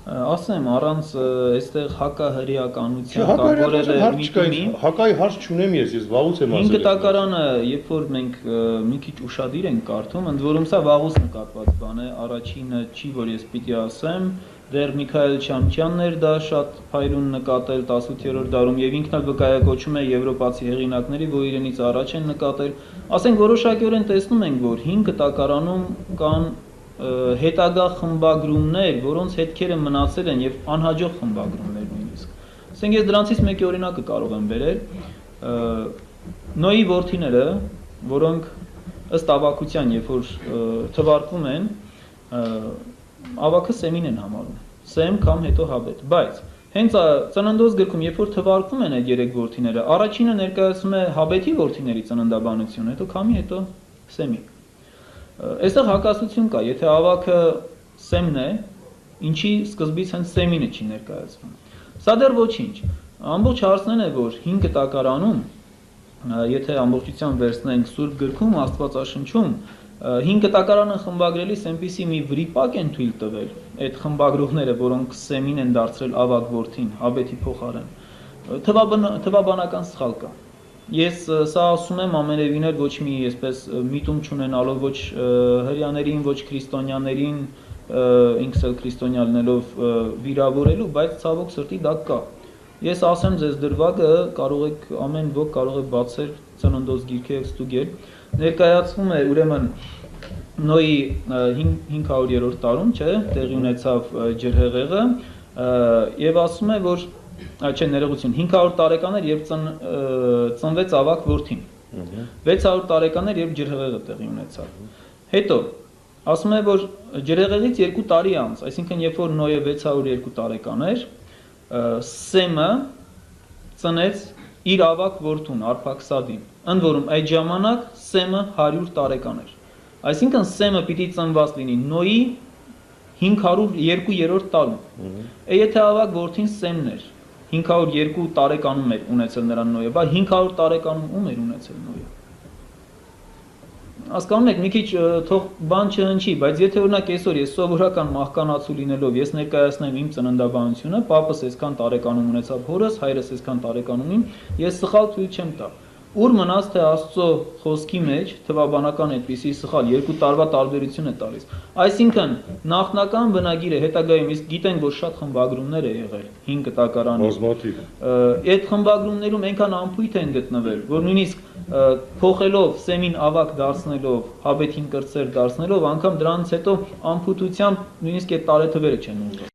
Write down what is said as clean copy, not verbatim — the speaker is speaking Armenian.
Ասեմ, առանց այստեղ հակահրեականության կամ որևէ միտումի հակայի հարց չունեմ ես վաղուց եմ ասել։ 5 տակարանը, երբ որ մենք մի քիչ ուշադիր ենք կարդում, ընդ որում սա վաղուց նկատված բան է, առաջինը չի, որ ես պիտի ասեմ, դեռ Միքայել Չամչյանն էր դա շատ փայլուն նկատել 18-րդ դարում եւ ինքն էլ վկայակոչում է եվրոպացի հեղինակների, որ իրենից առաջ են նկատել։ Ասենք որոշակիորեն տեսնում ենք, որ 5 տակարանում կան հետագա խմբագրումներ, որոնց հետքերը մնացել են եւ անհաջող խմբագրումներ նույնիսկ։ Ասենք ես դրանցից մեկի օրինակը կարող եմ բերել։ Նոյի որդիները, որոնք ըստ ավակության, երբ որ թվարկվում են, ավակը Սեմին են համարում։ Սեմ կամ հետո Հաբետ, բայց հենց ծննդոց գրքում, երբ որ թվարկվում են այդ 3 որդիները, առաջինը ներկայացնում է Հաբետի որդիների ծննդաբանությունը, հետո Քամի, հետո Սեմի։ Այստեղ հակասություն կա, եթե ավակը Սեմն է, ինչի սկզբից հենց Սեմինը չի ներկայացվում։ Սա դեռ ոչինչ։ Ամբողջ հարցն է, որ 5 տակարանում, եթե ամբողջությամբ վերցնենք Սուրբ գրքում, Աստվածաշնչում, 5 տակարանը խմբագրելիս այնպիսի մի վրիպակ են թույլ տվել այդ խմբագրողները, որոնք Սեմին են դարձրել ավակ որդին, Հաբետի փոխարեն։ Թվաբանական սխալ կա։ Ես սա ասում եմ ամենևին էլ ոչ մի այսպես միտում չունենալով ոչ հրեաներին, ոչ քրիստոնյաներին, ինքս էլ քրիստոնյա լինելով վիրավորելու, բայց ցավոք սրտի դա կա։ Ես ասեմ ձեզ դրվագը կարող եք ամեն ոք կարող է բացել ծննդոց գիրքը եւ ստուգել։ Ներկայացվում է ուրեմն Նոյի 500-րդ տարում, չէ, տեղի ունեցավ ջրհեղեղը եւ ասում է, որ չէ, ներողություն, 500 տարեկան էր, երբ ծնվեց ավակ որդին։ 600 տարեկան էր, երբ ջրհեղեղը տեղի ունեցավ։ Հետո ասում է, որ ջրհեղեղից 2 տարի անց, այսինքն երբ որ Նոյը 602 տարեկան էր, Սեմը ծնեց իր ավակ որդուն Արփաքսադին։ Ընդ որում այդ ժամանակ Սեմը 100 տարեկան էր։ Այսինքն Սեմը պիտի ծնված լինի Նոյի 502-րդ տարում։ Եթե ավակ որդին Սեմն էր, 502 տարեկանում էր ունեցել նրան Նոյը, բայց 500 տարեկանում ում էր ունեցել Նոյը։ Հասկանում եք, մի քիչ թող բան չհնչի, բայց եթե օրինակ այսօր ես սովորական մահկանացու լինելով ես ներկայացնեմ իմ ծննդաբանությունը, պապս այսքան տարեկանում ունեցավ հորս, հայրս այսքան տարեկանում իմ, ես սխալ թույլ չեմ տա։ Ուր մնաց թե Աստծո խոսքի մեջ թվաբանական այդպիսի սխալ 2 տարվա տարբերություն է տալիս։ Այսինքն նախնական բնագիրը հետագայում իսկ գիտենք, որ շատ խմբագրումներ է եղել 5 տակարանում։ Այդ խմբագրումներում այնքան անփույթ են գտնվել, որ նույնիսկ փոխելով Սեմին ավակ դարձնելով, Հաբետին կրտսեր դարձնելով, անգամ դրանից հետո անփութությամբ նույնիսկ այդ տարեթվերը չեն ուզում։